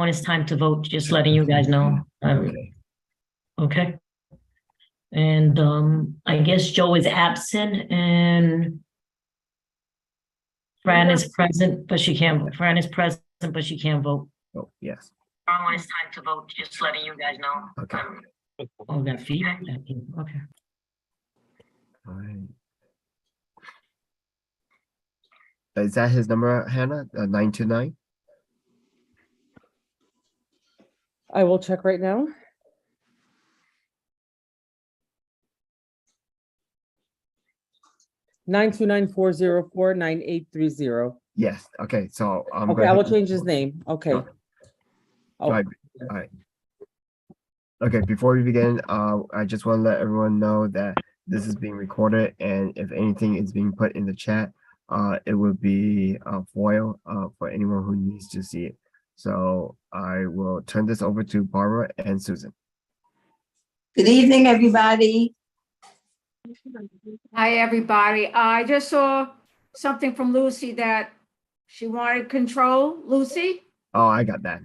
when it's time to vote, just letting you guys know. Okay. Okay. And I guess Joe is absent and Fran is present, but she can't, Fran is present, but she can't vote. Oh, yes. When it's time to vote, just letting you guys know. Okay. Oh, that feedback, okay. All right. Is that his number, Hannah? 929? I will check right now. Nine two nine 404-9830. Yes. Okay. So I'm Okay, I will change his name. Okay. Sure. Oh, All right. Okay, before we begin, I just want to let everyone know that this is being recorded, and if anything is being put in the chat, it will be foil for anyone who needs to see it. So I will turn this over to Barbara and Susan. Good evening, everybody. Hi, everybody. I just saw something from Lucy that she wanted control. Lucy? Oh, I got that.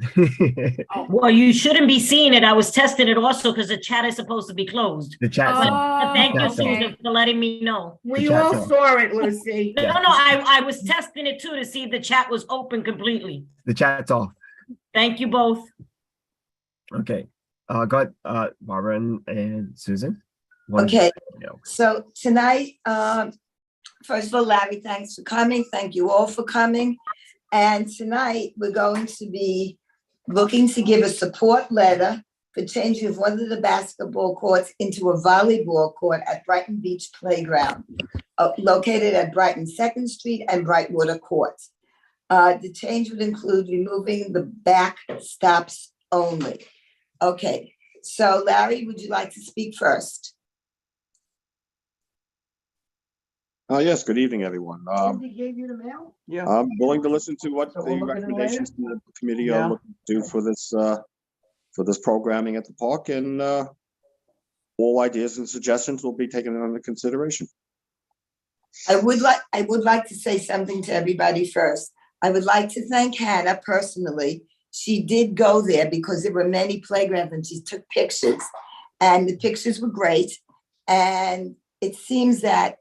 Well, you shouldn't be seeing it. I was testing it also because the chat is supposed to be closed. The chat. Oh, Thank you, That's all. Susan, for letting me know. We chat all saw. saw it, Lucy. No, Yeah. I was testing it too to see if the chat was open completely. The chat's off. Thank you both. Okay. Go ahead, Barbara and Susan. Okay. No. So tonight, first of all, Larry, thanks for coming. Thank you all for coming. And tonight, we're going to be looking to give a support letter for changing of one of the basketball courts into a volleyball court at Brighton Beach Playground, located at Brighton 2nd Street and Brightwater Courts. The change would include removing the back stops only. Okay, so Larry, would you like to speak first? Yes, good evening, everyone. He gave you the mail? yeah. I'm willing to listen to what So the we'll look at it recommendations from the committee Yeah. are looking to do for this programming at the park, and all ideas and suggestions will be taken under consideration. I would like to say something to everybody first. I would like to thank Hannah personally. She did go there because there were many playgrounds and she took pictures, and the pictures were great. And it seems that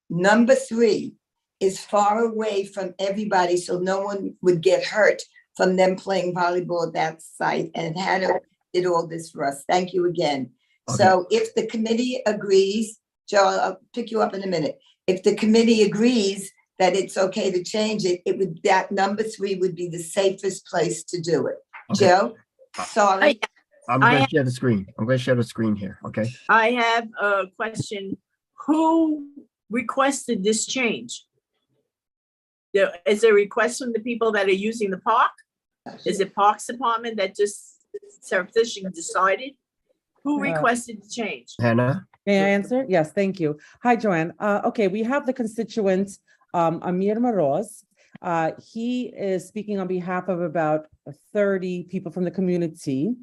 number 3 is far away from everybody, so no one would get hurt from them playing volleyball at that site. And Hannah did all this for us. Thank you again. Okay. So if the committee agrees, Joe, I'll pick you up in a minute. If the committee agrees that it's okay to change it, that number 3 would be the safest place to do it. Okay. Joe, sorry. I'm going to share the screen. I'm going to share the screen here. Okay. I have a question. Who requested this change? Is there a request from the people that are using the park? Is it Parks Department that just surreptitiously decided? Who requested the change? Hannah. May I answer? Yes, thank you. Hi, Joanne. Okay, we have the constituent, Amir Maroz. He is speaking on behalf of about 30 people from the community.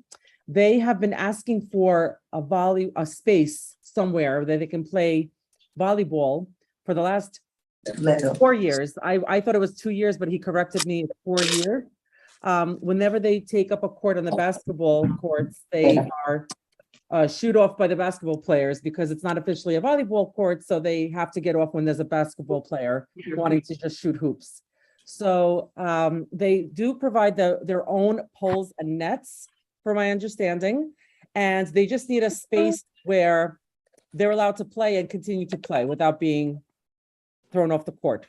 They have been asking for a space somewhere that they can play volleyball for the last 4 years. I thought it was 2 years, but he corrected me, it's 4 years. Whenever they take up a court on the basketball courts, they are shoot off by the basketball players because it's not officially a volleyball court, so they have to get off when there's a basketball player wanting to just shoot hoops. So they do provide their own poles and nets, from my understanding, and they just need a space where they're allowed to play and continue to play without being thrown off the court.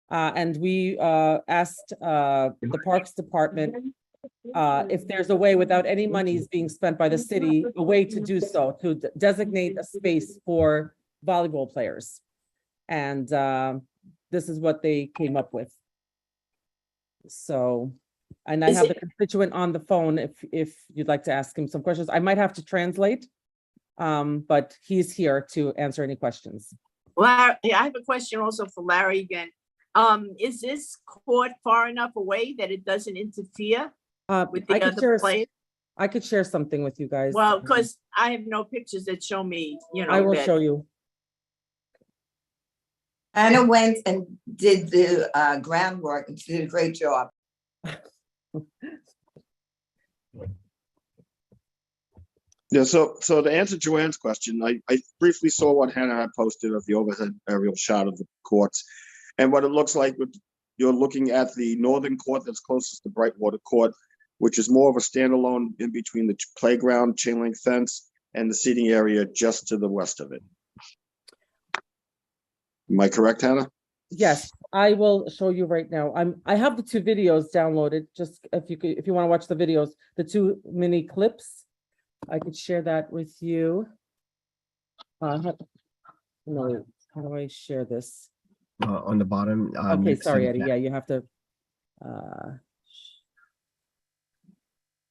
And we asked the Parks Department if there's a way, without any monies being spent by the city, a way to do so, to designate a space for volleyball players. And this is what they came up with. So, and I have the constituent on the phone if you'd like to ask him some questions. I might have to translate, but he's here to answer any questions. Larry, I have a question also for Larry again. Is this court far enough away that it doesn't interfere with the other players? I could share something with you guys. Well, because I have no pictures that show me, I will show you. Anna went and did the groundwork and she did a great job. Yeah, so to answer Joanne's question, I briefly saw what Hannah had posted of the overhead aerial shot of the courts. And what it looks like, you're looking at the northern court that's closest to Brightwater Court, which is more of a standalone in between the playground, chain link fence, and the seating area just to the west of it. Am I correct, Hannah? Yes, I will show you right now. I have the 2 videos downloaded, just if you want to watch the videos, the 2 mini clips. I could share that with you. No, how do I share this? On the bottom. Okay, next to sorry, the Eddie. chat. Yeah, you have to.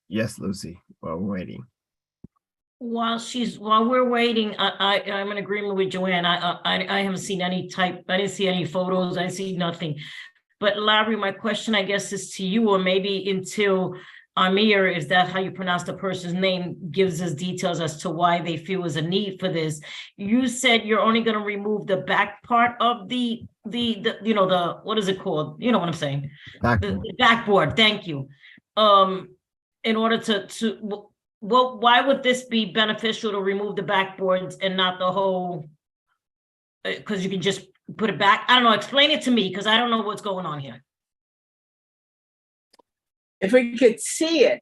Yes, Lucy. Well, we're waiting. While we're waiting, I'm in agreement with Joanne. I haven't seen any type, I didn't see any photos, I see nothing. But Larry, my question, I guess, is to you, or maybe until Amir, is that how you pronounce the person's name, gives us details as to why they feel is a need for this. You said you're only gonna remove the back part of the what is it called? You know what I'm saying? Backboard. The backboard, thank you. In order well, why would this be beneficial to remove the backboards and not the whole? Because you can just put it back. I don't know. Explain it to me because I don't know what's going on here. If we could see it,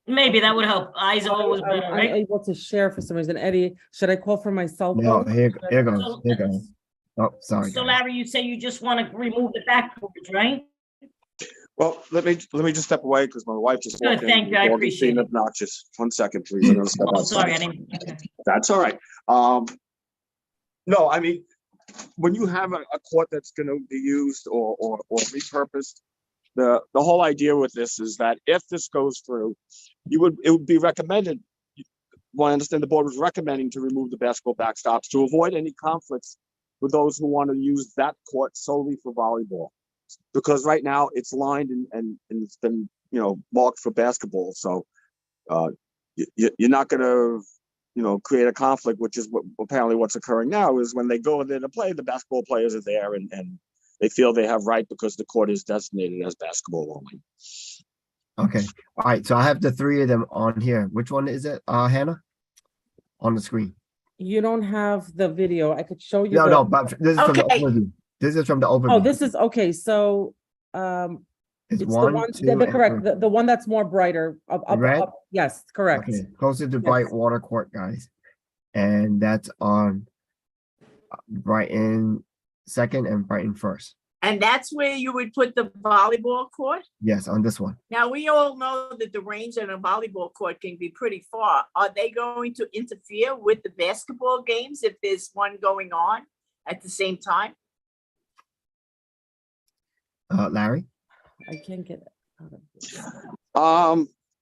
Maybe that would help. Eyes are always better, I'm right? able to share for some reason. Eddie, should I call from my cell No, phone? here So- goes. Here goes. Oh, sorry. So guys. Larry, you say you just want to remove the backboards, right? Well, let me just step away because my wife just Good, walked in. thank you, I The dog is appreciate being it. obnoxious. 1 second, please. I'm gonna step Oh, outside. sorry, I didn't. Okay. That's all right. No, I mean, when you have a court that's going to be used or repurposed, the whole idea with this is that if this goes through, it would be recommended. Well, I understand the board was recommending to remove the basketball backstops to avoid any conflicts with those who want to use that court solely for volleyball, because right now it's lined and it's been marked for basketball. So you're not going to create a conflict, which is apparently what's occurring now. Is when they go in there to play, the basketball players are there and they feel they have right because the court is designated as basketball only. Okay. All right. So I have the 3 of them on here. Which one is it, Hannah? On the screen. You don't have the video. I could show you. No, but this is from the Okay. overview. This is from the overview. Oh, this is okay. So, It's it's the 1, one, 2, the and correct, 3. the one that's more brighter. Red? Yes, correct. Okay, closer to Yes. Brightwater Court, guys. And that's on Brighton 2nd and Brighton 1st. and that's where you would put the volleyball court. Yes, on this one. Now, we all know that the range on a volleyball court can be pretty far. Are they going to interfere with the basketball games if there's one going on at the same time? Larry? I can't get it out of this.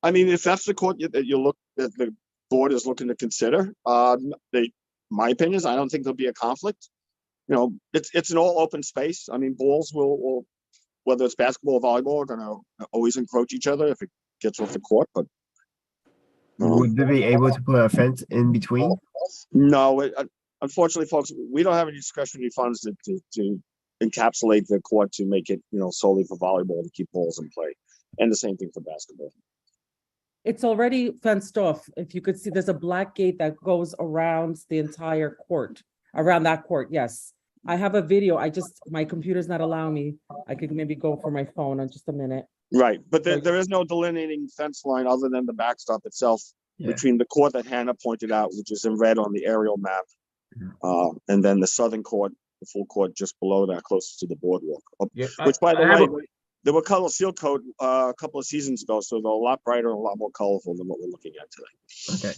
I mean, if that's the court that the board is looking to consider, my opinion is I don't think there'll be a conflict. It's an all open space. I mean, balls will whether it's basketball or volleyball, are going to always encroach each other if it gets off the court. But Would they be able to put a fence in between? no, unfortunately, folks, we don't have any discretionary funds to encapsulate the court to make it solely for volleyball to keep balls in play, and the same thing for basketball. It's already fenced off. If you could see, there's a black gate that goes around the entire court, around that court. Yes. I have a video. My computer's not allowing me. I could maybe go for my phone in just a minute. Right, but there is no delineating fence line other than the backstop itself between the court that Hannah pointed out, which is in red on the aerial map, and then the southern court, the full court just below that, closest to the boardwalk. Which, by the way, they were color seal code a couple of seasons ago, so they're a lot brighter and a lot more colorful than what we're looking at today.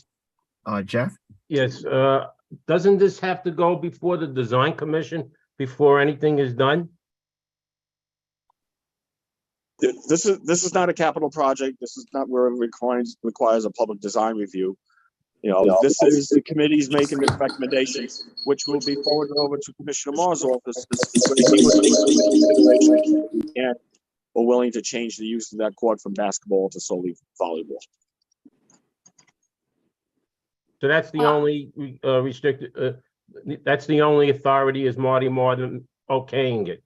Okay. Jeff? Yes, doesn't this have to go before the design commission before anything is done? This is not a capital project. This is not where it requires a public design review. This is the committee's making this recommendation, which will be forwarded over to Commissioner Marr's office. And we're willing to change the use of that court from basketball to solely volleyball. So that's the only restricted, that's the only authority is Marty Martin okaying it.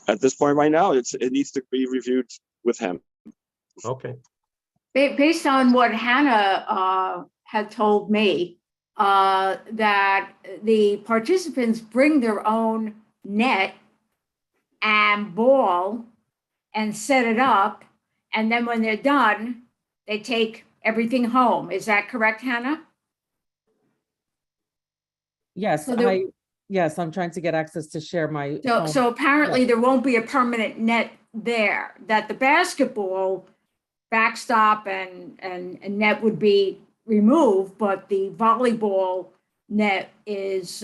At this point right now, it needs to be reviewed with him. Okay. Based on what Hannah had told me, that the participants bring their own net and ball and set it up, and then when they're done, they take everything home. Is that correct, Hannah? Yes, So there- yes, I'm trying to get access to share my So, phone. so apparently there won't be a permanent net there, that the basketball backstop and net would be removed, but the volleyball net is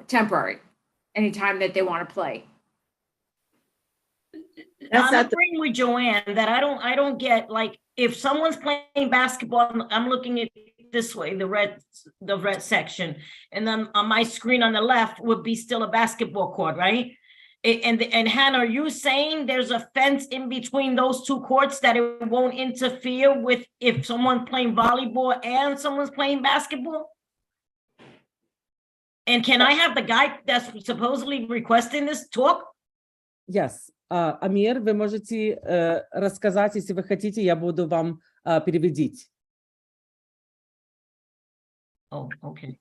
temporary, anytime that they want to play. That's I'm not the, agreeing with Joanne that I don't get, like, if someone's playing basketball, I'm looking at it this way, the red section, and then on my screen on the left would be still a basketball court, right? And Hannah, are you saying there's a fence in between those two courts that it won't interfere with if someone's playing volleyball and someone's playing basketball? And can I have the guy that's supposedly requesting this talk? Yes. Амир, вы можете рассказать, если вы хотите, я буду вам переводить. Oh, okay.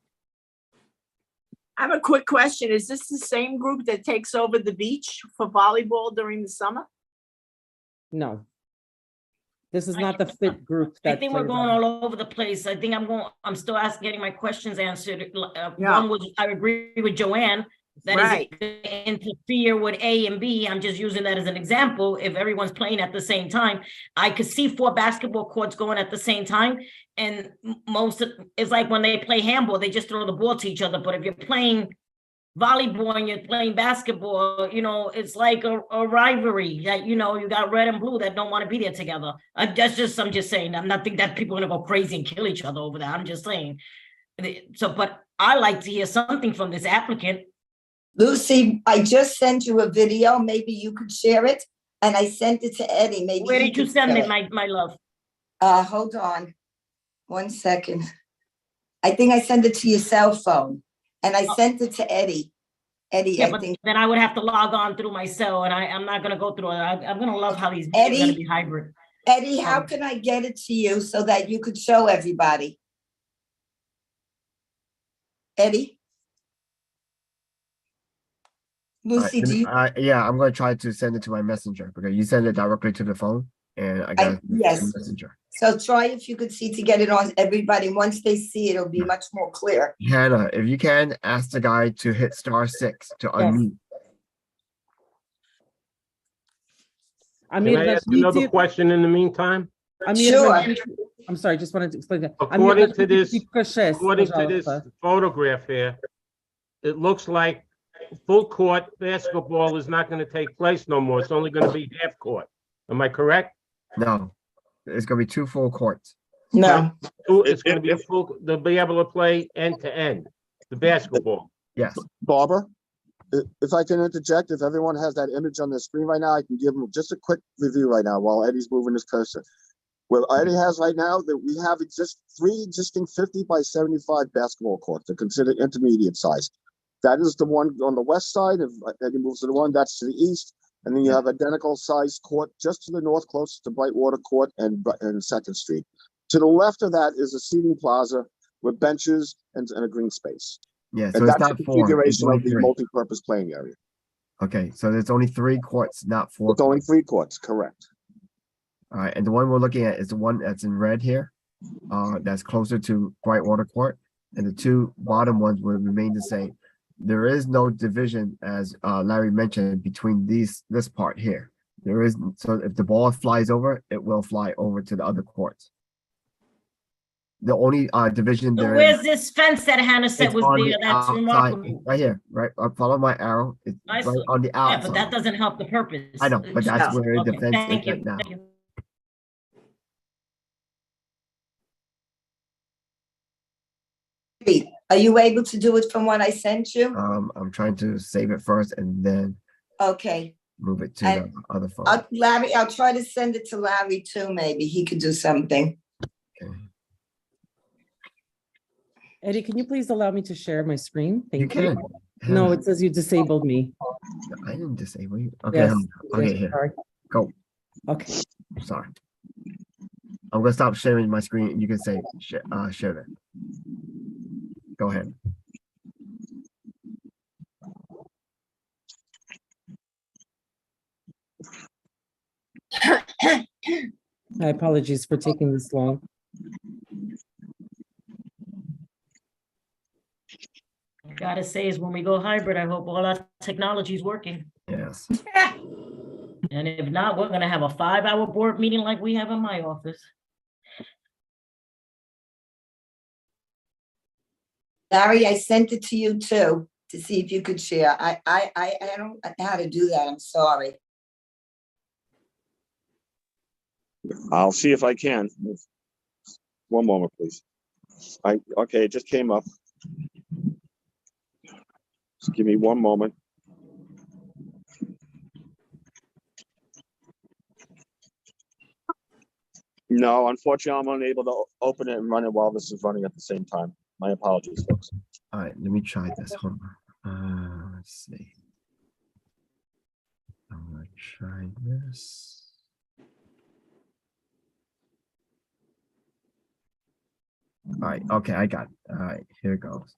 I have a quick question. Is this the same group that takes over the beach for volleyball during the summer? No. This is I not the think- fit group I that think we're plays going on. all over the place. I think I'm still getting my questions answered. Yeah. One was, I agree with Joanne, that Right. is gonna interfere with A and B. I'm just using that as an example. If everyone's playing at the same time, I could see 4 basketball courts going at the same time. And it's like when they play handball, they just throw the ball to each other. But if you're playing volleyball and you're playing basketball, it's like a rivalry that, you got red and blue that don't want to be there together. I'm just saying, I'm not thinking that people are gonna go crazy and kill each other over that. I'm just saying. So, but I like to hear something from this applicant. Lucy, I just sent you a video. Maybe you could share it. And I sent it to Eddie. Maybe Where he did you could send share it, my love? Hold on. 1 second. I think I sent it to your cell phone. And I sent it to Eddie. Eddie, Yeah, I but think. then I would have to log on through my cell, and I'm not gonna go through it. I'm gonna love how these are gonna Eddie? be hybrid. Eddie, how can I get it to you so that you could show everybody? Eddie? Lucy, do you? Yeah, I'm gonna try to send it to my messenger because you send it directly to the phone and I got yes. messenger. So try if you could see to get it on everybody. Once they see it, it'll be much more clear. Hannah, if you can, ask the guy to hit *6 to unmute. Can Amir, I ask another question in the meantime? Sure. I'm sorry, just wanted to explain that. According to this пожалуйста. photograph here, it looks like full court basketball is not going to take place no more. It's only going to be half court. Am I correct? No, it's gonna be 2 full courts. No. It's going to be full, they'll be able to play end to end, the basketball. Yes. Barbara, if I can interject, if everyone has that image on their screen right now, I can give them just a quick review right now while Eddie's moving his cursor. What Eddie has right now, that we have 3 existing 50 by 75 basketball courts. They're considered intermediate size. That is the one on the west side. If Eddie moves to the one, that's to the east. And then you have identical size court just to the north, closest to Brightwater Court and 2nd Street. To the left of that is a seating plaza with benches and a green space. Yeah, so And it's that's the not 4. It's configuration only of the 3. multi-purpose playing area. Okay, so there's only 3 courts, not 4. It's only 3 courts, correct. All right, and the one we're looking at is the one that's in red here. That's closer to Brightwater Court, and the 2 bottom ones will remain the same. There is no division, as Larry mentioned, between this part here. There is, so if the ball flies over, it will fly over to the other courts. The only division So there is. where's this fence that Hannah said It's was on there? the That's outside, remarkable. right here, right? Follow my arrow. It's I right saw- on the Yeah, but that outside. doesn't help the purpose. I know, but that's No. where the Okay, fence is thank you, right now. thank you. Are you able to do it from what I sent you? I'm trying to save it first and then Okay. move it to And the other phone. Larry, I'll try to send it to Larry too. Maybe he could do something. Okay. Eddie, can you please allow me to share my screen? You Thank you. can. No, Hannah, it says you disabled me. I didn't disable you. Okay, Yes. okay, Yes, here, sorry. go. Okay. Sorry. I'm gonna stop sharing my screen. You can say, share that. Go ahead. My apologies for taking this long. Gotta say is when we go hybrid, I hope all our technology is working. Yes. And if not, we're gonna have a 5-hour board meeting like we have in my office. Larry, I sent it to you too, to see if you could share. I don't know how to do that. I'm sorry. I'll see if I can. One moment, please. Okay, it just came up. Just give me one moment. No, unfortunately, I'm unable to open it and run it while this is running at the same time. My apologies, folks. All right, let me try this. Hold on. Let's see. I'm gonna try this. All right, okay, I got it. All right, here it goes.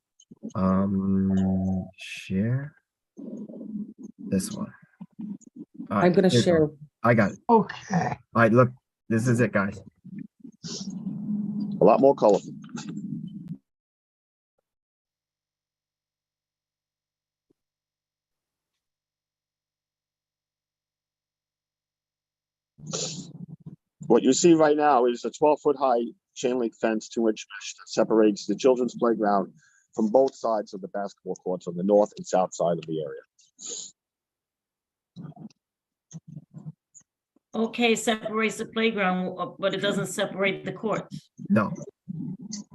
Share this one. All right, I'm gonna here it share. goes. I got it. Okay. All right, look, this is it, guys. A lot more colorful. What you see right now is a 12-foot high chain link fence, 2-inch mesh that separates the children's playground from both sides of the basketball courts on the north and south side of the area. Okay, separates the playground, but it doesn't separate the courts. No,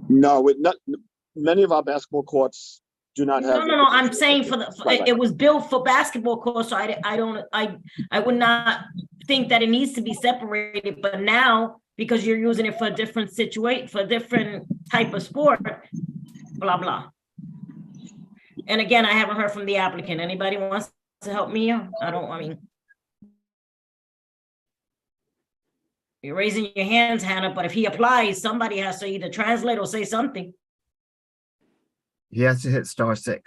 No, many of our basketball courts do not have. No, I'm saying for the, Right. it was built for basketball courts, so I would not think that it needs to be separated, but now, because you're using it for a different situation, for a different type of sport, blah, blah. And again, I haven't heard from the applicant. Anybody wants to help me out? I mean. You're raising your hands, Hannah, but if he applies, somebody has to either translate or say something. he has to hit *6.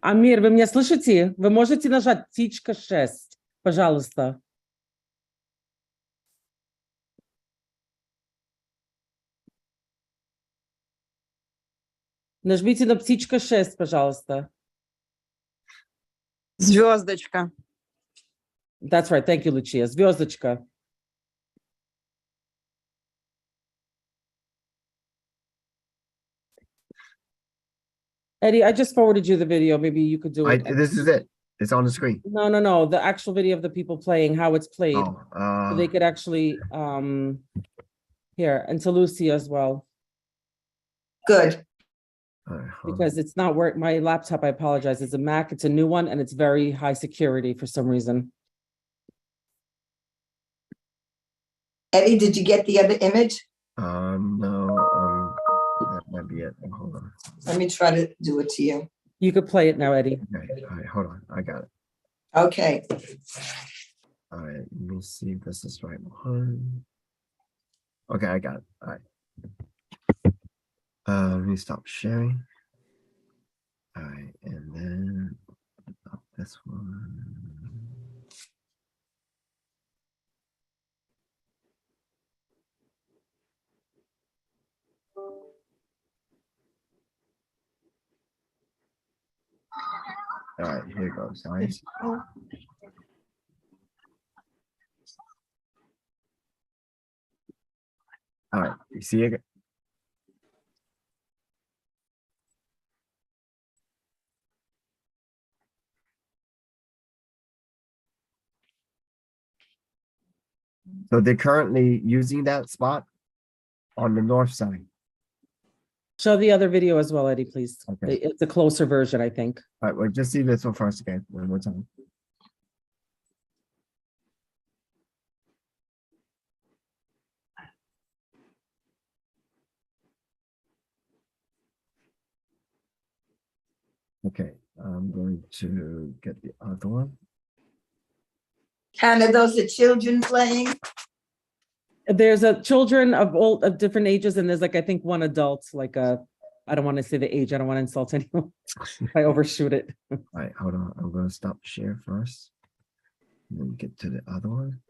Амир, вы меня слышите? Вы можете нажать птичка 6, пожалуйста. Нажмите на птичка 6, пожалуйста. Звездочка. That's right. Thank you, Lucia. Звездочка. Eddie, I just forwarded you the video. Maybe you could do it. This is it. It's on the screen. No. The actual video of the people playing, how it's played. Oh, So they could actually, here, and to Lucy as well, Good. all right, hold on. because it's not work. My laptop, I apologize. It's a Mac. It's a new one and it's very high security for some reason. Eddie, did you get the other image? No, that might be it. Hold on. Let me try to do it to you. You could play it now, Eddie. Okay, all right, hold on. I got it. Okay. All right, let me see if this is right one. Okay, I got it. All right. Let me stop sharing. All right, and then this one. All right, here goes, guys. All right, you see it? So they're currently using that spot on the north side. Show the other video as well, Eddie, please. Okay. It's a closer version, I think. All right, well, just see this one first again, one more time. Okay, I'm going to get the other one. Hannah, those are children playing? There's a children of different ages, and there's like, I think one adult, like I don't want to say the age. I don't want to insult anyone if I overshoot it. All right, hold on. I'm gonna stop share first. And then get to the other one.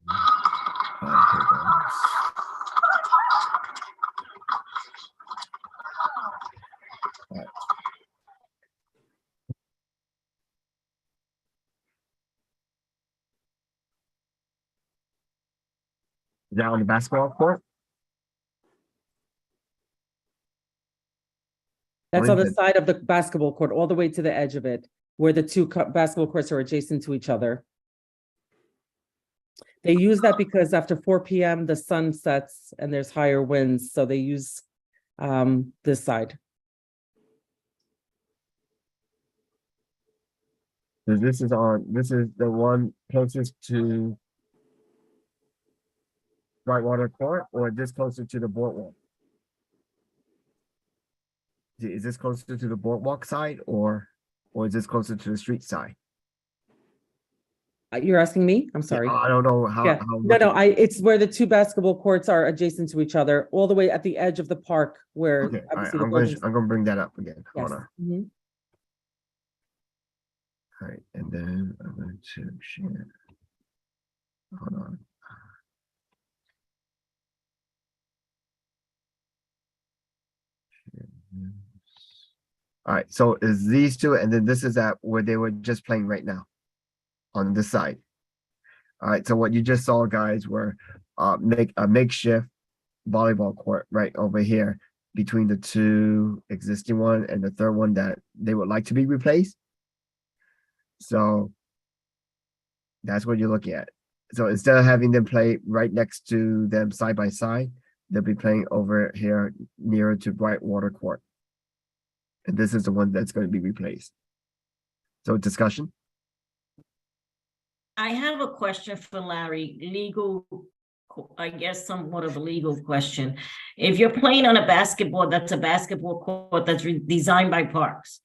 All right, here goes. All right. Is that on the basketball court? That's on the Lincoln. side of the basketball court, all the way to the edge of it, where the two basketball courts are adjacent to each other. They use that because after 4 p.m. the sun sets and there's higher winds, so they use this side. So this is the one closest to Brightwater Court, or this closer to the boardwalk? Is this closer to the boardwalk side, or is this closer to the street side? You're asking me? I'm sorry. I don't know how. Yeah, how no, it's where the two basketball courts are adjacent to each other, all the way at the edge of the park where. Okay, all right, obviously the buildings- I'm gonna bring that up again. Yes. Hold on. Mhm. All right, and then I'm going to share. Hold on. All right, so is these two, and then this is at where they were just playing right now on this side. All right, so what you just saw, guys, were make a makeshift volleyball court right over here between the two existing one and the third one that they would like to be replaced. So that's what you're looking at. So instead of having them play right next to them side by side, they'll be playing over here nearer to Brightwater Court. And this is the one that's going to be replaced. So discussion? I have a question for Larry, legal, I guess somewhat of a legal question. If you're playing on a basketball, that's a basketball court that's designed by Parks.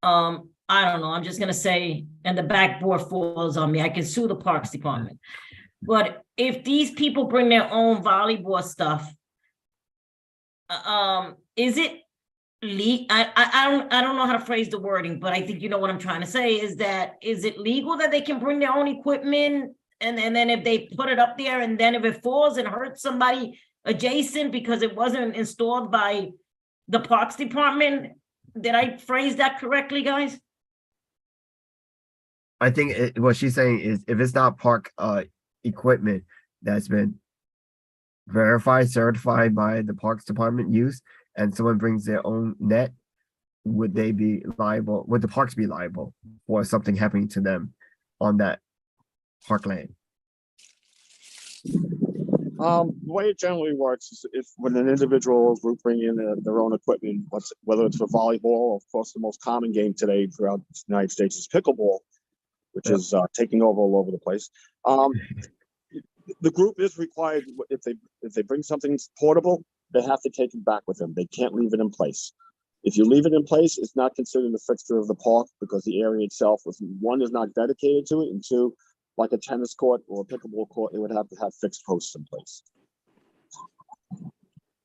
I don't know, I'm just gonna say, and the backboard falls on me, I can sue the Parks Department. But if these people bring their own volleyball stuff, is it I don't know how to phrase the wording, but I think you know what I'm trying to say, is it legal that they can bring their own equipment? And then if they put it up there and then if it falls and hurts somebody adjacent because it wasn't installed by the Parks Department, did I phrase that correctly, guys? I think what she's saying is if it's not park equipment that's been verified, certified by the Parks Department use, and someone brings their own net, would they be liable? Would the parks be liable for something happening to them on that parkland? The way it generally works is if when an individual or group bring in their own equipment, whether it's for volleyball, of course, the most common game today throughout the United States is pickleball, which is taking over all over the place. The group is required, if they bring something portable, they have to take it back with them. They can't leave it in place. If you leave it in place, it's not considered a fixture of the park because the area itself, one, is not dedicated to it, and two, like a tennis court or a pickleball court, it would have to have fixed posts in place.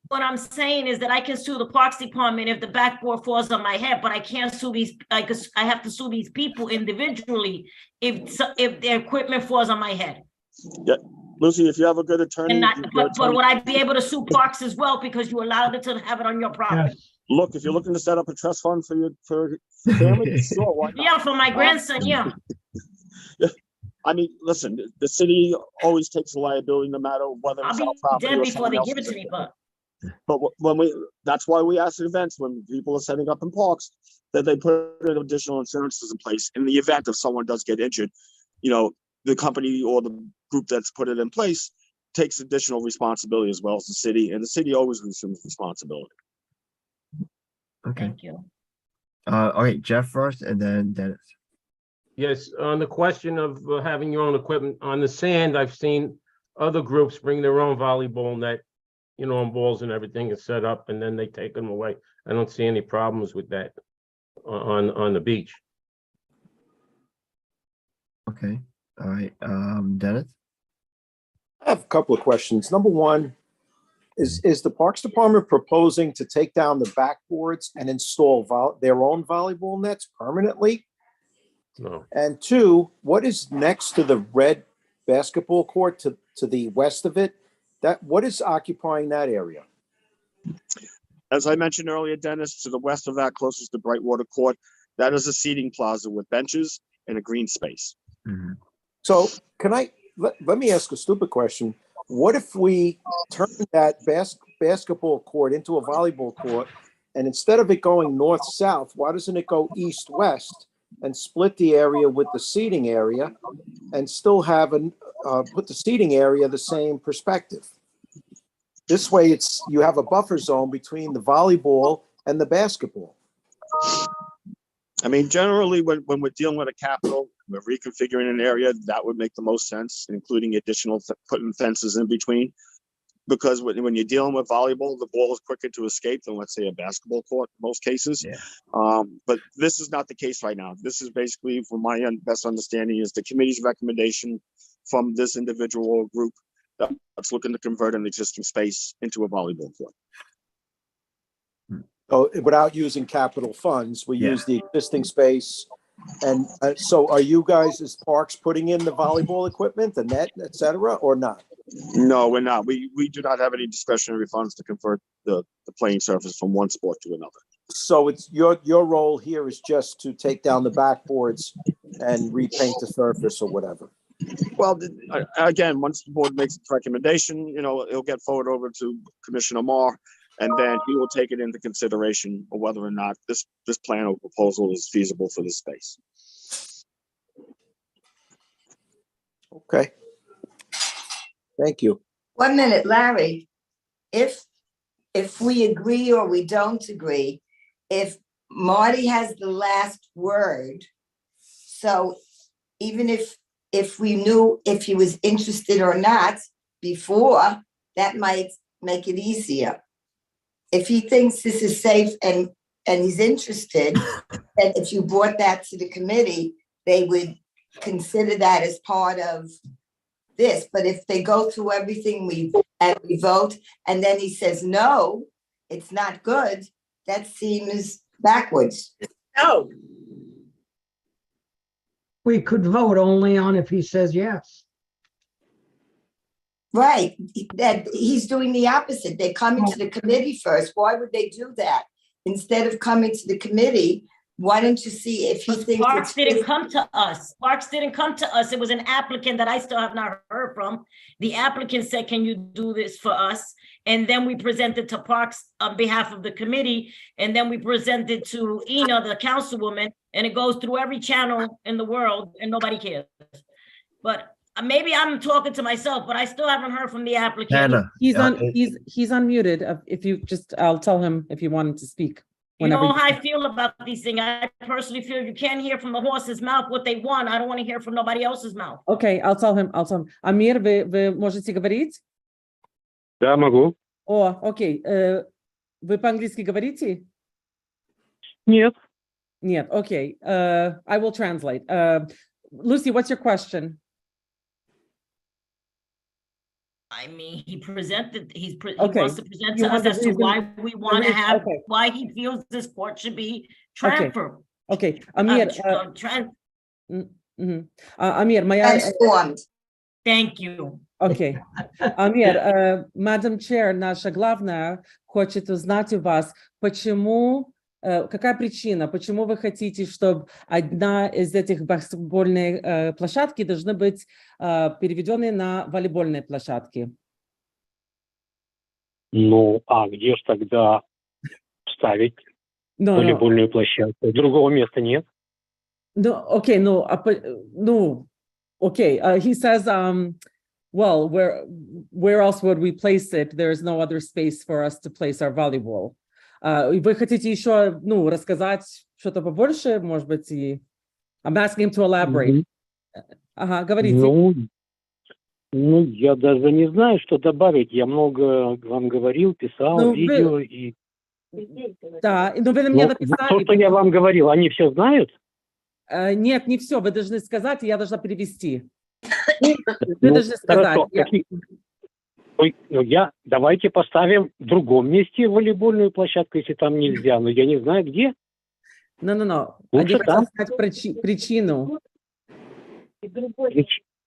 What I'm saying is that I can sue the Parks Department if the backboard falls on my head, but I can't sue these, I have to sue these people individually if their equipment falls on my head. Yeah, Lucy, if you have a good attorney. But would I be able to sue Parks as well because you allowed it to have it on your property? Look, if you're looking to set up a trust fund for your family, sure, why not? Yeah, for my grandson, yeah. I mean, listen, the city always takes the liability no matter whether I'll it's be our property dead or before they someone give it to else's. me, but But that's why we ask at events when people are setting up in parks that they put additional insurances in place in the event if someone does get injured. You know, the company or the group that's put it in place takes additional responsibility as well as the city, and the city always assumes responsibility. Okay. thank you. Okay, Jeff first, and then Dennis. Yes, on the question of having your own equipment on the sand, I've seen other groups bring their own volleyball net, and balls and everything is set up, and then they take them away. I don't see any problems with that. on the beach. Okay, all right, Dennis? I have a couple of questions. Number one, is the Parks Department proposing to take down the backboards and install their own volleyball nets permanently? No. And two, what is next to the red basketball court to the west of it? What is occupying that area? As I mentioned earlier, Dennis, to the west of that, closest to Brightwater Court, that is a seating plaza with benches and a green space. Mhm. So can let me ask a stupid question. What if we turn that basketball court into a volleyball court, and instead of it going north-south, why doesn't it go east-west and split the area with the seating area and still have put the seating area the same perspective? This way you have a buffer zone between the volleyball and the basketball. I mean, generally, when we're dealing with a capital, we're reconfiguring an area, that would make the most sense, including additional putting fences in between. Because when you're dealing with volleyball, the ball is quicker to escape than, let's say, a basketball court in most cases. Yeah. But this is not the case right now. This is basically, from my best understanding, is the committee's recommendation from this individual group that's looking to convert an existing space into a volleyball court. So without using capital funds, we Yeah. use the existing space. And so are you guys as parks putting in the volleyball equipment, the net, et cetera, or not? No, we're not. We do not have any discretionary funds to convert the playing surface from one sport to another. So it's your role here is just to take down the backboards and repaint the surface or whatever. Well, again, once the board makes its recommendation, it'll get forwarded over to Commissioner Marr, and then he will take it into consideration of whether or not this plan or proposal is feasible for this space. Okay. Thank you. 1 minute, Larry. If we agree or we don't agree, if Marty has the last word, so even if we knew if he was interested or not before, that might make it easier. If he thinks this is safe and he's interested, then if you brought that to the committee, they would consider that as part of this. But if they go through everything we vote, and then he says, no, it's not good, that seems backwards. No, We could vote only on if he says yes. Right, that he's doing the opposite. They're coming to the committee first. Why would they do that? Instead of coming to the committee, why don't you see if he thinks Parks it's didn't come to us. Parks didn't come to us. It was an applicant that I still have not heard from. The applicant said, can you do this for us? And then we presented to Parks on behalf of the committee. And then we presented to Ina, the councilwoman, and it goes through every channel in the world and nobody cares. But maybe I'm talking to myself, but I still haven't heard from the applicant. Hannah. He's it- he's unmuted. If you just, I'll tell him if you want him to speak. You know Whenever how I feel about these things. I personally feel you can't hear from the horse's mouth what they want. I don't want to hear from nobody else's mouth. Окей, I'll tell him. Амир, вы можете говорить? Да, могу. О, окей. Вы по-английски говорите? Нет. Нет, окей. I will translate. Lucy, what's your question? I mean, he presented, he Okay. wants to present You to us want the as to reason- why we want to reason- have, okay. why he feels this court should be transferred. Okay, Amir, Amir, may I? transformed. Thank you. Окей. Амир, Madam Chair, наша главная хочет узнать у вас, почему, какая причина, почему вы хотите, чтобы одна из этих баскетбольных площадки должны быть переведены на волейбольные площадки? Ну, а где ж тогда ставить волейбольную площадку? Другого места нет? No, okay, no, no, okay. He says, well, where else would we place it? There is no other space for us to place our volleyball. Вы хотите еще, ну, рассказать что-то побольше, может быть, и... I'm asking him to elaborate. Ага, говорите. Ну, я даже не знаю, что добавить. Я много вам говорил, писал, видео и... Да, но вы мне Ну, написали. то, что я вам говорил, они все знают? Нет, не все. Вы должны сказать, и я должна перевести. Вы Ну, должны сказать. хорошо. Ой, ну давайте поставим в другом месте волейбольную площадку, если там нельзя. Но я не знаю, где. Но. Лучше Они хотят там. знать причину.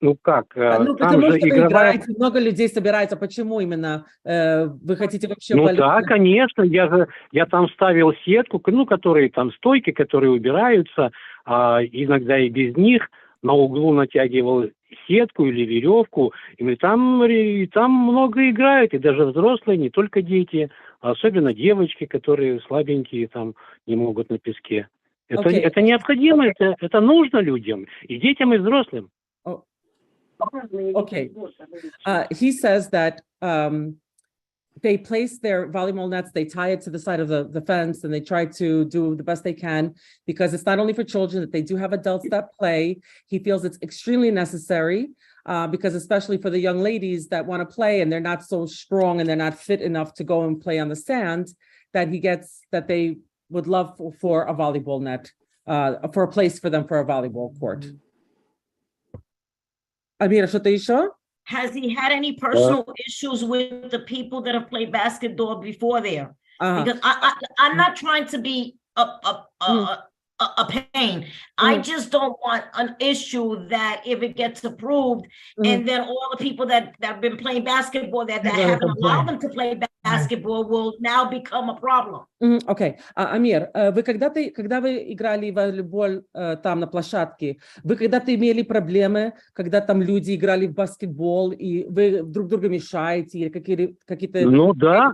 Ну как, Ну, там потому же что вы игровая... играете, много людей собирается. Почему именно вы хотите вообще Ну волейбол? да, конечно, я там ставил сетку, ну, которые там стойки, которые убираются, иногда и без них, на углу натягивал сетку или веревку, и там много играют, и даже взрослые, не только дети, а особенно девочки, которые слабенькие, там не могут на песке. Это необходимо, это нужно людям, и детям, и взрослым. Okay. He says that they place their volleyball nets, they tie it to the side of the fence, and they try to do the best they can because it's not only for children, that they do have adults that play. He feels it's extremely necessary because especially for the young ladies that want to play and they're not so strong and they're not fit enough to go and play on the sand, that they would love for a volleyball net, for a place for them for a volleyball court. Amira, что-то еще? Has he had any personal issues with the people that have played basketball before there? Because I'm not trying to be a pain. I just don't want an issue that if it gets approved and then all the people that have been playing basketball that haven't allowed them to play basketball will now become a problem. Окей. Амир, вы когда вы играли в волейбол там на площадке, вы когда-то имели проблемы, когда там люди играли в баскетбол, и вы друг другу мешаете, или какие-то... Ну да,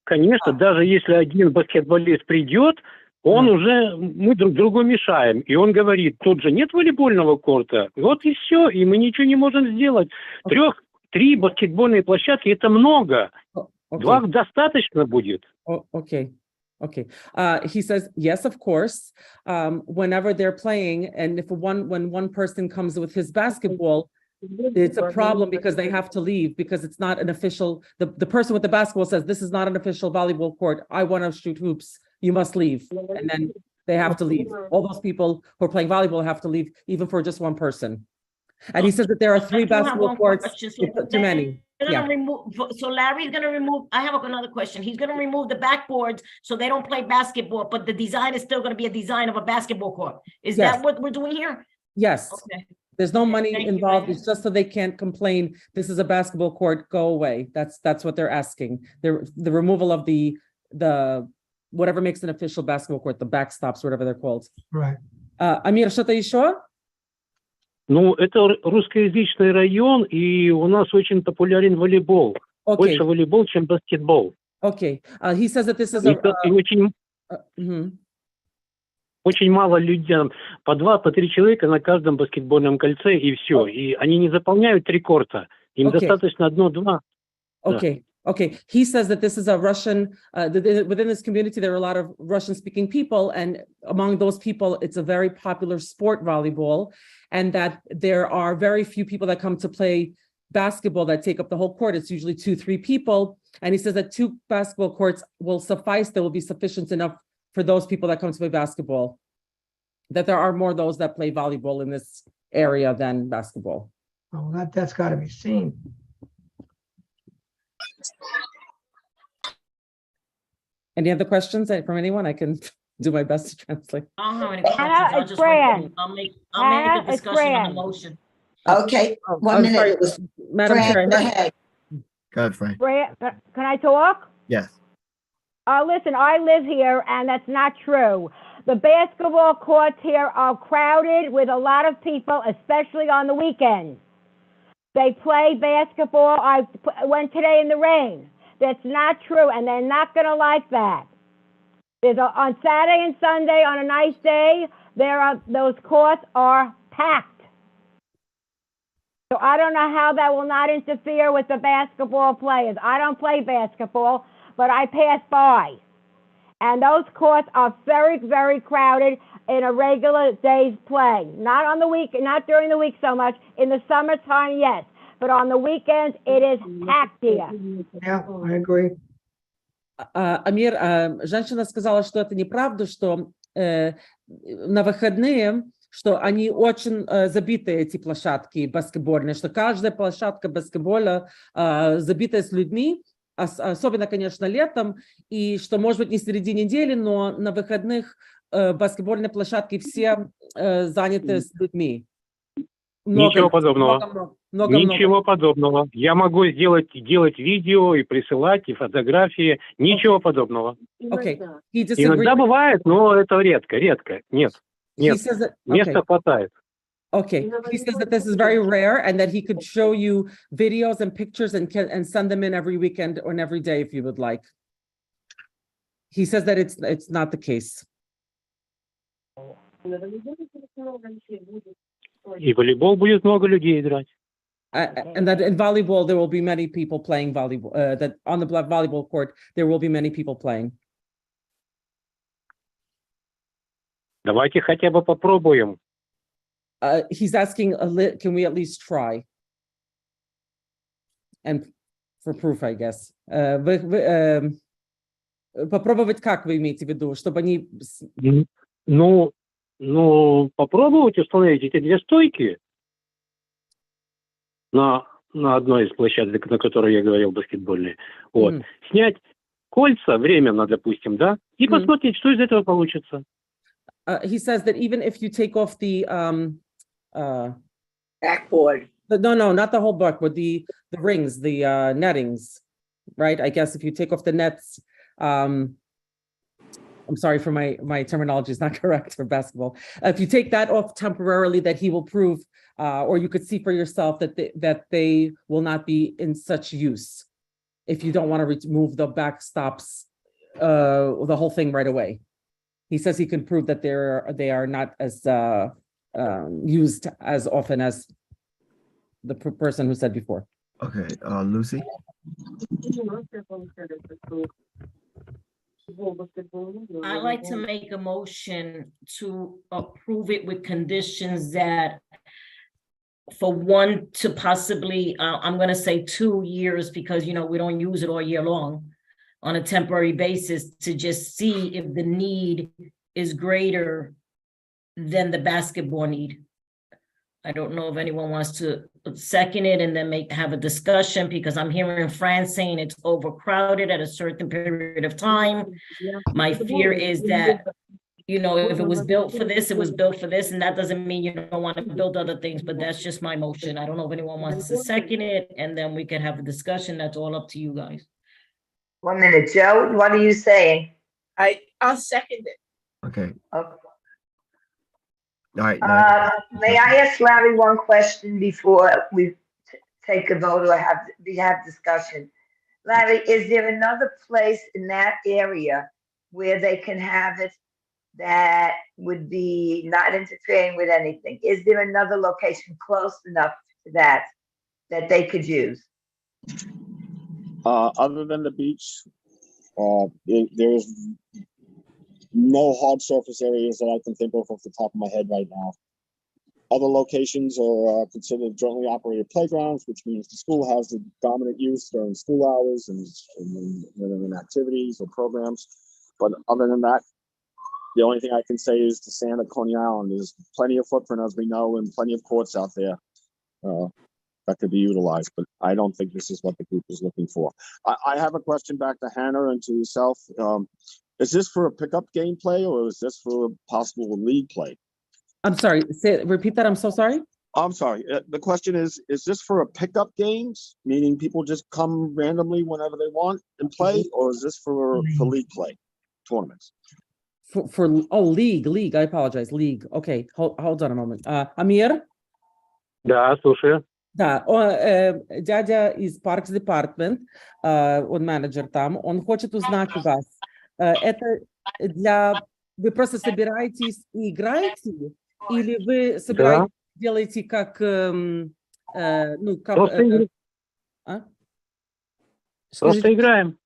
конечно, даже если один баскетболист придет, мы друг другу мешаем. И он говорит, тут же нет волейбольного корта. Вот и все, и мы ничего не можем сделать. 3 баскетбольные площадки – это много. 2 достаточно будет. Okay. He says, yes, of course. Whenever they're playing, and when one person comes with his basketball, it's a problem because they have to leave because it's not an official, the person with the basketball says, this is not an official volleyball court. I want to shoot hoops. You must leave. And then they have to leave. All those people who are playing volleyball have to leave, even for just one person. And he says that there are 3 basketball courts, too many. Yeah. So Larry's going to remove, I have another question. He's going to remove the backboards so they don't play basketball, but the design is still going to be a design of a basketball court. Is that what we're doing here? Yes. Okay. There's no money involved. It's just so they can't complain. This is a basketball court. Go away. That's what they're asking. The removal of the whatever makes an official basketball court, the backstops, whatever they're called. Right. Амир, что-то еще? Ну, это русскоязычный район, и у нас очень популярен волейбол. Больше волейбол, чем баскетбол. Okay. He says that this is очень мало людей, по 2-3 человека на каждом баскетбольном кольце, и все. И они не заполняют 3 корта. Им достаточно 1-2. Okay. He says that this is a Russian, within this community, there are a lot of Russian-speaking people, and among those people, it's a very popular sport, volleyball, and that there are very few people that come to play basketball that take up the whole court. It's usually 2-3 people. And he says that 2 basketball courts will suffice. There will be sufficient enough for those people that come to play basketball, that there are more those that play volleyball in this area than basketball. Oh, that's got to be seen. Any other questions from anyone? I can do my best to translate. I don't have any questions. I'll make a discussion on the motion. Okay, 1 minute. Madam Chair. Go ahead. Go ahead, Frank. Can I talk? Yes. Listen, I live here, and that's not true. The basketball courts here are crowded with a lot of people, especially on the weekends. They play basketball. I went today in the rain. That's not true, and they're not going to like that. On Saturday and Sunday, on a nice day, those courts are packed. So I don't know how that will not interfere with the basketball players. I don't play basketball, but I pass by. And those courts are very, very crowded in a regular day's play. Not on the week, not during the week so much. In the summertime, yes. But on the weekends, it is packed here. Yeah, I agree. Амир, женщина сказала, что это неправда, что на выходные, что они очень забиты, эти площадки баскетбольные, что каждая площадка баскетбола забита с людьми, особенно, конечно, летом, и что, может быть, не среди недели, но на выходных баскетбольные площадки все заняты с людьми. Ничего подобного. Много. Ничего подобного. Я могу делать видео и присылать, и фотографии. Ничего подобного. Okay. Иногда бывает, но это редко. Нет. Места хватает. Okay. He says that this is very rare and that he could show you videos and pictures and send them in every weekend or every day if you would like. He says that it's not the case. И волейбол будет много людей играть. And that in volleyball there will be many people playing volleyball. That on the volleyball court there will be many people playing. Давайте хотя бы попробуем. He's asking, can we at least try? And for proof, I guess. Попробовать как вы имеете в виду, чтобы они... Ну, попробовать установить эти две стойки на одной из площадок, на которой я говорил, баскетбольной. Вот. Снять кольца временно, допустим, да, и посмотреть, что из этого получится. He says that even if you take off the backboard. No, not the whole backboard, the rings, the nettings, right? I guess if you take off the nets, I'm sorry for my terminology is not correct for basketball. If you take that off temporarily, that he will prove, or you could see for yourself that they will not be in such use. If you don't want to remove the backstops, the whole thing right away. He says he can prove that they are not as used as often as the person who said before. Okay, Lucy. I'd like to make a motion to approve it with conditions that for 1 to possibly, I'm going to say 2 years, because, we don't use it all year long, on a temporary basis, to just see if the need is greater than the basketball need. I don't know if anyone wants to second it and then have a discussion, because I'm hearing France saying it's overcrowded at a certain period of time. My fear is that, if it was built for this, it was built for this, and that doesn't mean you don't want to build other things, but that's just my motion. I don't know if anyone wants to second it, and then we can have a discussion. That's all up to you guys. 1 minute, Joe, what are you saying? I'll second it. Okay. Okay. All right. May I ask Larry one question before we take a vote or have discussion? Larry, is there another place in that area where they can have it that would be not interfering with anything? Is there another location close enough to that they could use? Other than the beach, there's no hard surface areas that I can think of off the top of my head right now. Other locations are considered jointly operated playgrounds, which means the school has the dominant use during school hours and in activities or programs. But other than that, the only thing I can say is the sand at Coney Island. There's plenty of footprint, as we know, and plenty of courts out there that could be utilized. But I don't think this is what the group is looking for. I have a question back to Hannah and to yourself. Is this for a pickup game play, or is this for a possible league play? I'm sorry, repeat that, I'm so sorry. I'm sorry. The question is this for a pickup games, meaning people just come randomly whenever they want and play, or is this for league play, tournaments? For league, I apologize, league. Okay, hold on a moment. Amir? Да, слушаю. Да, дядя из Parks Department, он менеджер там, он хочет узнать у вас, это вы просто собираетесь и играете, или вы собираетесь, делаете как, Просто играем.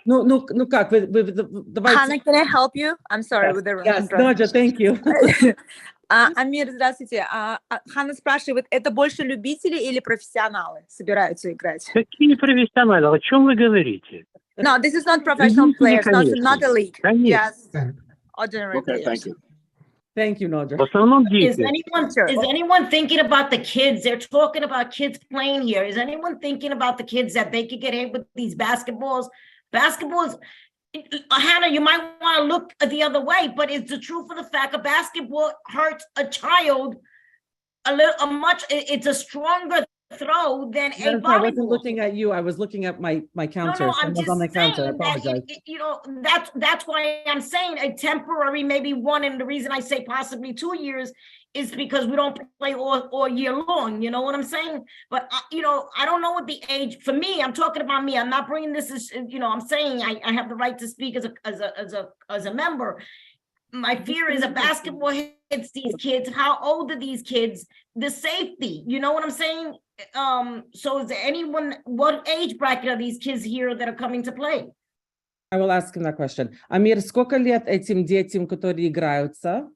Ну как, вы давайте... Hannah, can I help you? I'm sorry with the Yes, Nadja, thank you. Амир, здравствуйте. Ханна спрашивает, это больше любители или профессионалы собираются играть? Какие профессионалы? О чем вы говорите? No, this is not professional Единственное, players, not конечно. a league. Конечно. Just ordinary Okay, thank players. you. Thank you, Nodra. В основном Is дети. anyone thinking about the kids? They're talking about kids playing here. Is anyone thinking about the kids that they could get hit with these basketballs? Basketballs, Hannah, you might want to look the other way, but it's the truth of the fact a basketball hurts a child it's a stronger throw than a Yes, I wasn't volleyball. looking at you. I was looking at my counter. No, Someone I'm was just on the counter. I saying that, apologize. that's why I'm saying a temporary, maybe 1, and the reason I say possibly 2 years is because we don't play all year long, you know what I'm saying? But, I don't know what the age, for me, I'm talking about me, I'm not bringing this as, I'm saying I have the right to speak as a member. My fear is a basketball hits these kids, how old are these kids? The safety, you know what I'm saying? So is there what age bracket are these kids here that are coming to play? I will ask him that question. Амир, сколько лет этим детям, которые играются?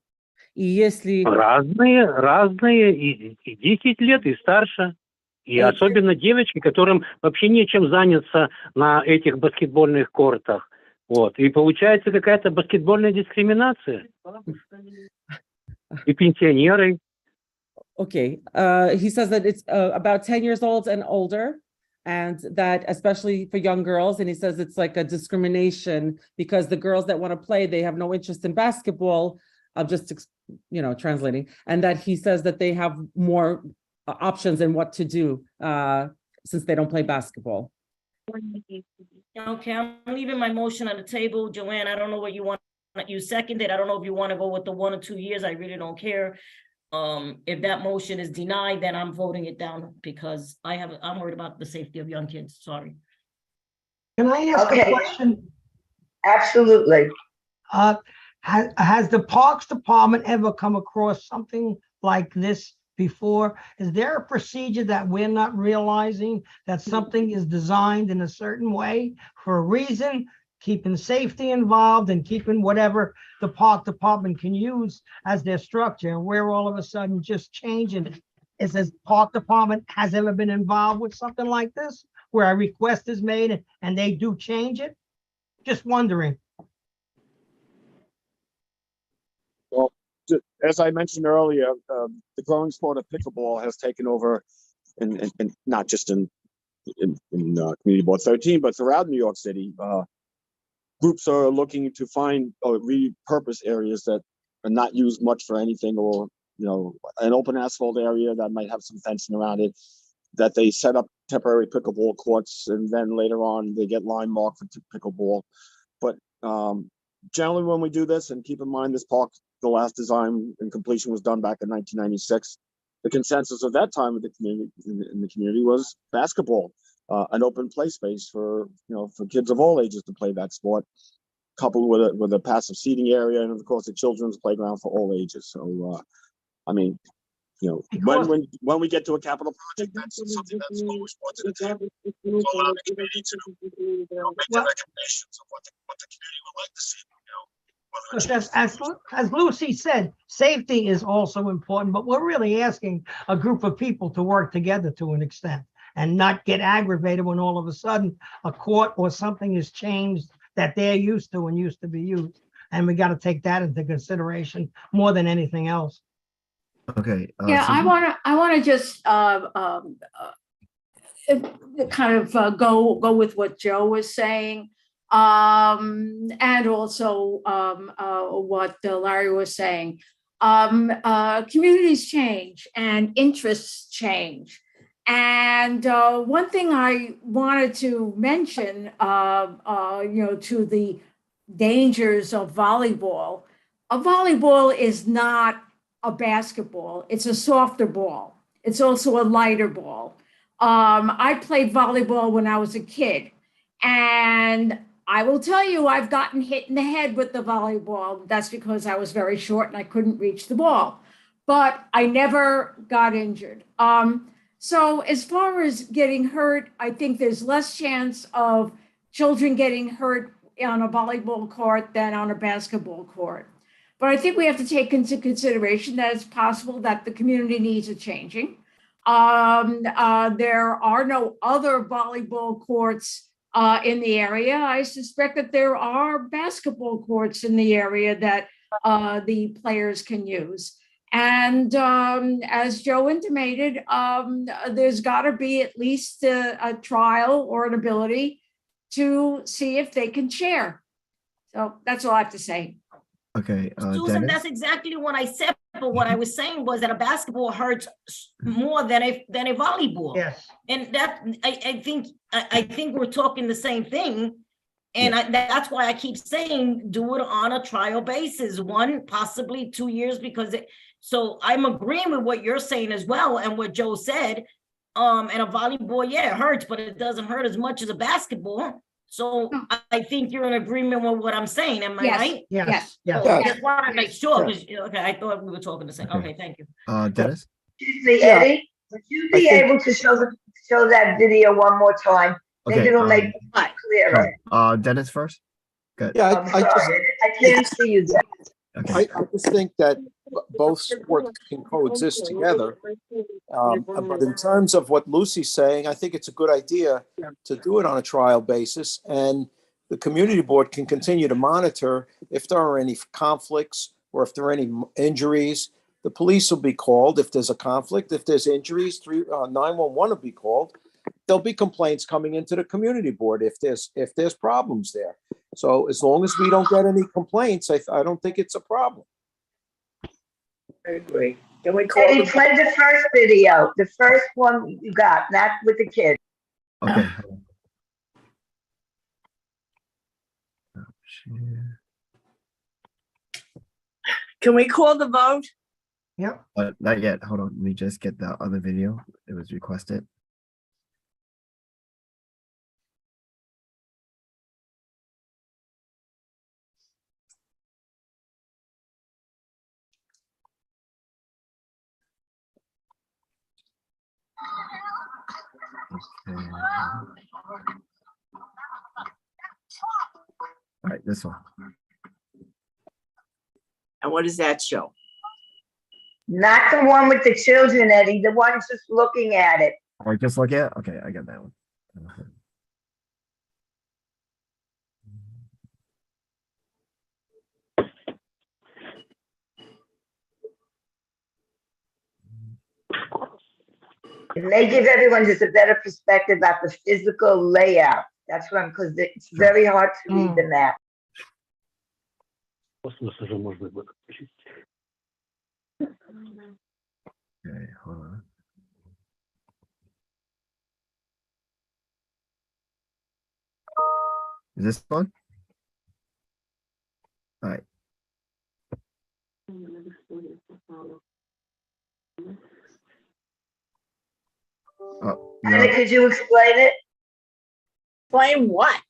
И если... Разные, и 10 лет, и старше. И особенно девочки, которым вообще нечем заняться на этих баскетбольных кортах. Вот. И получается какая-то баскетбольная дискриминация. И пенсионеры. Okay. He says that it's about 10 years old and older, and that especially for young girls, and he says it's like a discrimination because the girls that want to play, they have no interest in basketball. I'm just, translating. And that he says that they have more options in what to do since they don't play basketball. Okay, I'm leaving my motion on the table. Joanne, I don't know what you want. You seconded. I don't know if you want to go with the 1 or 2 years. I really don't care. If that motion is denied, then I'm voting it down because I'm worried about the safety of young kids. Sorry. Can I ask a question? Absolutely. Has the Parks Department ever come across something like this before? Is there a procedure that we're not realizing, that something is designed in a certain way for a reason, keeping safety involved and keeping whatever the Park Department can use as their structure, and we're all of a sudden just changing it? Is this Park Department has ever been involved with something like this, where a request is made and they do change it? Just wondering. Well, as I mentioned earlier, the growing sport of pickleball has taken over, and not just in Community Board 13, but throughout New York City. Groups are looking to find or repurpose areas that are not used much for anything, or an open asphalt area that might have some fencing around it, that they set up temporary pickleball courts, and then later on they get line marked for pickleball. But generally, when we do this, and keep in mind this park, the last design and completion was done back in 1996. The consensus of that time in the community was basketball, an open play space for kids of all ages to play that sport, coupled with a passive seating area, and of course a children's playground for all ages. So, when we get to a capital project, that's something that's always brought to the table. We'll allow the community to make their recommendations of what the community would like to see. As Lucy said, safety is also important, but we're really asking a group of people to work together to an extent and not get aggravated when all of a sudden a court or something is changed that they're used to and used to be used. And we got to take that into consideration more than anything else. Okay. Yeah, so I want to just kind of go with what Joe was saying, and also what Larry was saying. Communities change and interests change. And one thing I wanted to mention, to the dangers of volleyball. A volleyball is not a basketball. It's a softer ball. It's also a lighter ball. I played volleyball when I was a kid, and I will tell you, I've gotten hit in the head with the volleyball. That's because I was very short and I couldn't reach the ball, but I never got injured. So as far as getting hurt, I think there's less chance of children getting hurt on a volleyball court than on a basketball court. But I think we have to take into consideration that it's possible that the community needs are changing. There are no other volleyball courts in the area. I suspect that there are basketball courts in the area that the players can use. And as Joe intimated, there's got to be at least a trial or an ability to see if they can share. So that's all I have to say. Okay, Susan, Dennis? that's exactly what I said, but what I was saying was that a basketball hurts more than a volleyball. Yes. And that, I think we're talking the same thing. And that's why I keep saying, do it on a trial basis, 1, possibly 2 years, because so I'm agreeing with what you're saying as well, and what Joe said. And a volleyball, yeah, it hurts, but it doesn't hurt as much as a basketball. So I think you're in agreement with what I'm saying. Am I Yes. right? Yes. So I just want to make sure, because, okay, I thought we were talking the same. Okay, thank you. Dennis? Excuse me, Yeah. Eddie, would you be able to show that video one more time? Maybe Okay, it'll make it clearer. Dennis first? Good. Yeah, I'm sorry, I can't see you. Okay. I just think that both sports can coexist together. But in terms of what Lucy's saying, I think it's a good idea to do it on a trial basis, and the community board can continue to monitor if there are any conflicts or if there are any injuries. The police will be called if there's a conflict. If there's injuries, 911 will be called. There'll be complaints coming into the community board if there's problems there. So as long as we don't get any complaints, I don't think it's a problem. I agree. Can we call Eddie, play the first video, the first one you got, not with the kid. Okay. Can we call the vote? Yep. Not yet. Hold on. Let me just get the other video. It was requested. Okay. All right, this one. And what does that show? Not the one with the children, Eddie, the one just looking at it. Or just look at it? Okay, I got that one. It may give everyone just a better perspective about the physical layout. That's what because it's very hard to read the map. Okay, hold on. Is this one? All right. Oh, Anna, no. could you explain it? Explain what?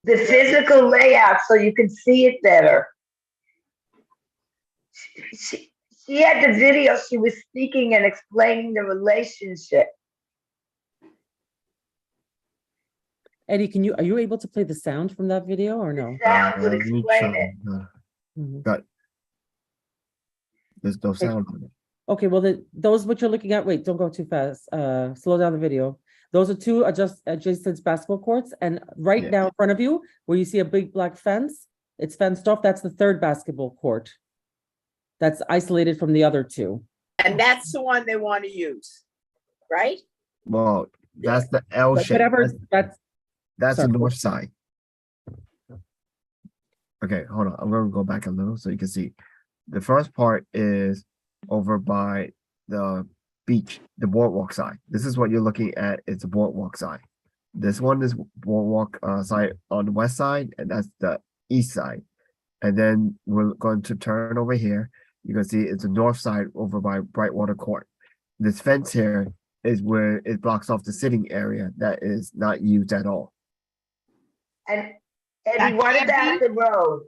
The physical layout so you can see it better. She had the video, she was speaking and explaining the relationship. Eddie, are you able to play the sound from that video or no? Sound would Let me explain try. it. Got. There's no sound on it. Okay, well, those what you're looking at, wait, don't go too fast. Slow down the video. Those are two adjacent basketball courts. And right now in front of you, where you see a big black fence, it's fenced off. That's the third basketball court. That's isolated from the other two. And that's the one they want to use, right? Well, that's the L shape. Whatever, That's the sorry. north side. Okay, hold on. I'm gonna go back a little so you can see. The first part is over by the beach, the boardwalk side. This is what you're looking at. It's a boardwalk side. This one is boardwalk side on the west side, and that's the east side. And then we're going to turn over here. You can see it's the north side over by Brightwater Court. This fence here is where it blocks off the sitting area that is not used at all. And Eddie, what about the road?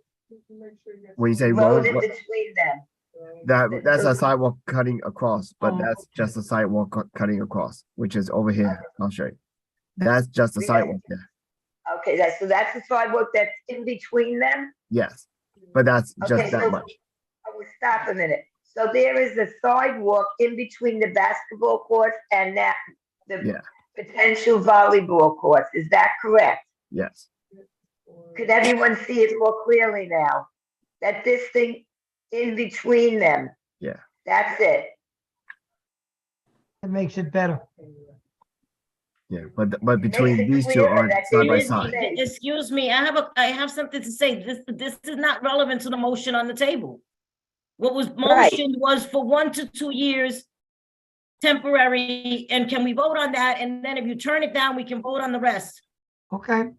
When you say Road road, in between them. that's a sidewalk cutting across, but that's just a sidewalk cutting across, which is over here. I'll show you. That's just a sidewalk there. Okay, so that's the sidewalk that's in between them? Yes, but that's Okay, just that so- much. Oh, well, stop a minute. So there is a sidewalk in between the basketball courts and that, Yeah. potential volleyball courts. Is that correct? Yes. Could everyone see it more clearly now? That this thing in between them, Yeah. that's it. It makes it better. Yeah. But between it these two clearer are that side by there is side. space. Excuse me, I have something to say. This is not relevant to the motion on the table. What was Right. motioned was for 1 to 2 years temporary, and can we vote on that? And then if you turn it down, we can vote on the rest. Okay.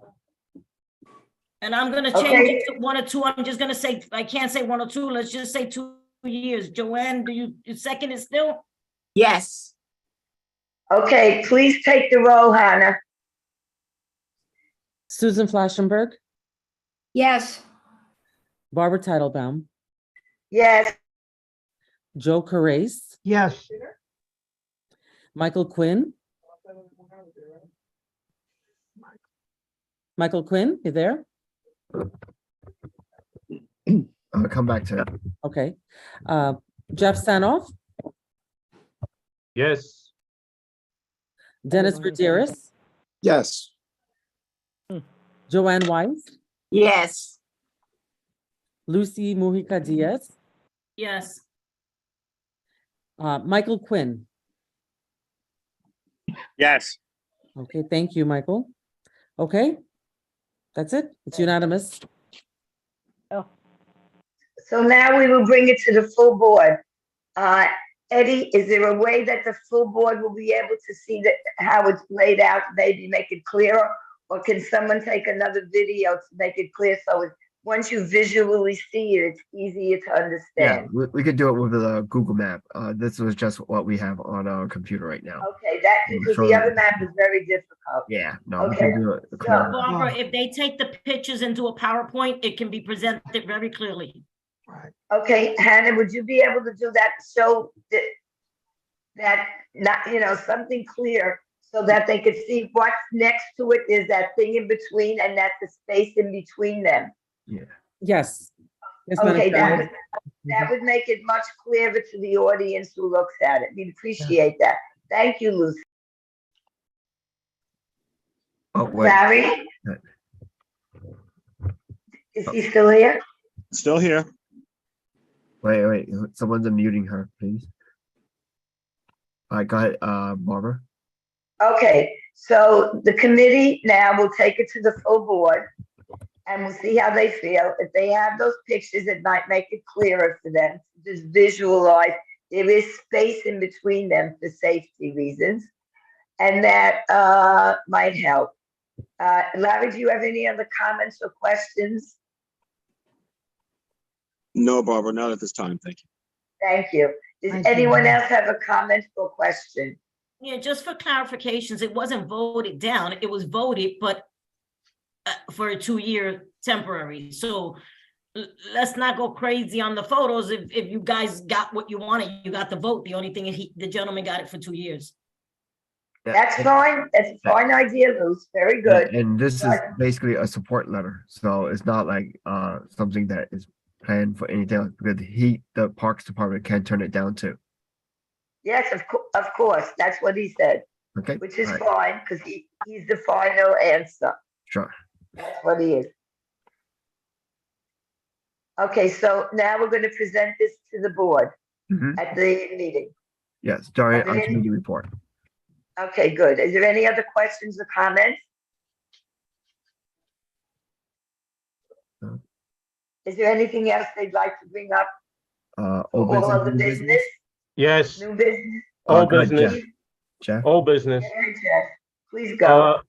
And I'm gonna Okay. change it to 1 or 2. I'm just gonna say, I can't say 1 or 2. Let's just say 2 years. Joanne, do you second it still? Yes. Okay, please take the roll, Hannah. Susan Flashenberg, Yes. Barbara Titlebaum, Yes, Joe Carase, Yes. Michael Quinn. Michael Quinn, you there? I'll come back to it. Okay. Jeff Sanoff, Yes. Dennis Verderis, Yes. Joanne Weiss, Yes. Lucy Mujica Diaz, Yes. Michael Quinn. Yes. Okay, thank you, Michael. Okay, that's it. It's unanimous. so now we will bring it to the full board. Eddie, is there a way that the full board will be able to see that how it's laid out, maybe make it clearer? Or can someone take another video to make it clear so once you visually see it, it's easier to Yeah, understand? we could do it with the Google map. This was just what we have on our computer right now. Okay, that, because the other map is very difficult. Yeah, no, we Okay. can do it. So, clear. Barbara, if they take the pictures into a PowerPoint, it can be presented very clearly. Okay, Hannah, would you be able to do that, so that not, something clear so that they could see what's next to it is that thing in between and that's the space in between them? Yeah. Yes. Yes, Madam Okay, Chair. that would make it much clearer to the audience who looks at it. We'd appreciate that. Thank you, Lucy. Oh, wait. Larry? Good. Is he still here? Still here. Wait. Someone's unmuting her, please. All right, go ahead, Barbara. Okay, so the committee now will take it to the full board and we'll see how they feel. If they have those pictures, it might make it clearer for them to just visualize there is space in between them for safety reasons. And that might help. Larry, do you have any other comments or questions? No, Barbara, not at this time. Thank you. Thank you. Does Thank you. anyone else have a comment or question? Yeah, just for clarifications, it wasn't voted down. It was voted, but for a 2-year temporary. So let's not go crazy on the photos. If you guys got what you wanted, you got the vote. The only thing is the gentleman got it for 2 years. That's fine. That's a fine idea, Luz. Very good. And this is basically a support letter, so it's not like something that is planned for anything else, because the Parks Department can turn it down too. Yes, of course. That's what he said, Okay. which is all right, fine because he's the final answer. Sure. That's what he is. Okay, so now we're going to present this to the board Mhm. at the meeting. Yes, during our Okay. committee report. Okay, good. Is there any other questions or comments? No. Is there anything else they'd like to bring up? Old All business, of the new business, Yes. new business? Old go ahead, business. Jeff? Old business. Yeah, Jeff, please go.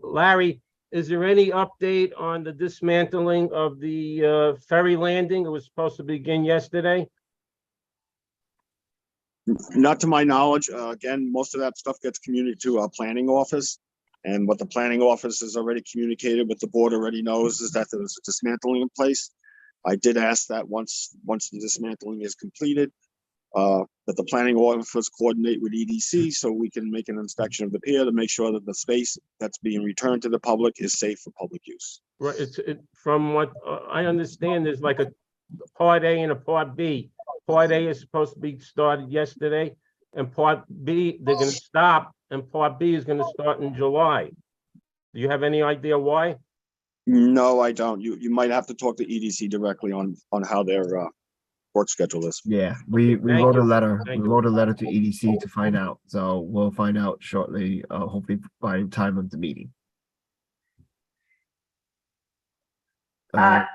Larry, is there any update on the dismantling of the ferry landing? It was supposed to begin yesterday. Not to my knowledge. Again, most of that stuff gets communicated to our planning office. And what the planning office has already communicated, what the board already knows, is that there was a dismantling in place. I did ask that once the dismantling is completed, that the planning office coordinate with EDC so we can make an inspection of the pier to make sure that the space that's being returned to the public is safe for public use. Right, from what I understand, there's like a part A and a part B. Part A is supposed to be started yesterday, and part B, they're gonna stop and Part B is gonna start in July. Do you have any idea why? No, I don't. You might have to talk to EDC directly on how their work schedule is. Yeah, we Thank wrote a you. letter. Thank We you. wrote a letter to EDC to find out. So we'll find out shortly, hopefully by time of the meeting. Hannah,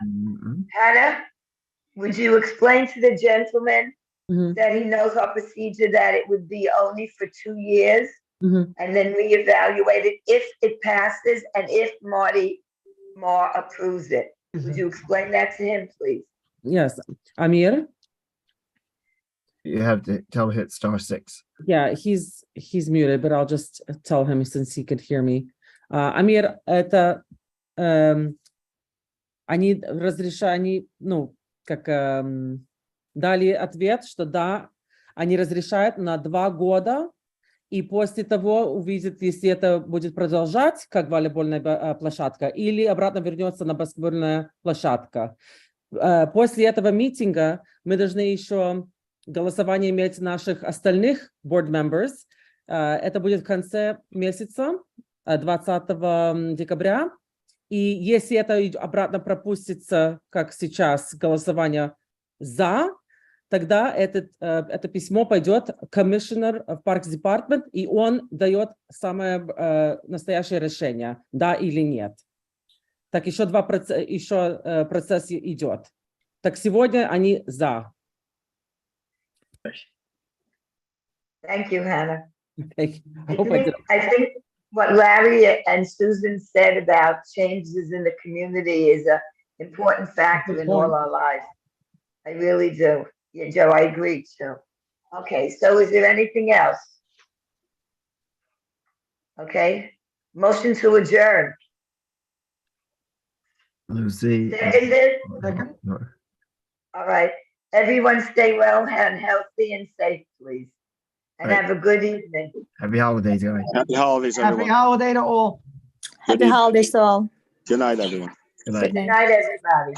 would you explain to the gentleman Mhm, that he knows our procedure, that it would be only for 2 years mhm. and then reevaluate it if it passes and if Mar approves it? Would you explain that to him, please? Yes, Amir, You have to tell hit *6. yeah, he's muted, but I'll just tell him since he could hear me. Амир, это они разрешают, дали ответ, что да, они разрешают на 2 года, и после того увидят, если это будет продолжать, как волейбольная площадка, или обратно вернется на баскетбольная площадка. После этого митинга мы должны еще голосование иметь наших остальных board members. Это будет в конце месяца, 20 декабря. И если это обратно пропустится, как сейчас, голосование за, тогда это письмо пойдет Commissioner of Parks Department, и он дает самое настоящее решение, да или нет. Так еще процесс идет. Так сегодня они за. Thank you, Hannah. I hope I did. I think what Larry and Susan said about changes in the community is an important factor in all our lives. I really do. Yeah, Joe, I agree too. Okay, so is there anything else? Okay, motion to adjourn. Lucy. Seconded? Second. All right, everyone stay well and healthy and safe, please. And Right. have a good evening. Happy holidays, guys. Happy holidays, Happy everyone. holiday to all. Happy holidays to all. Good night, everyone. Good night. Good night, everybody.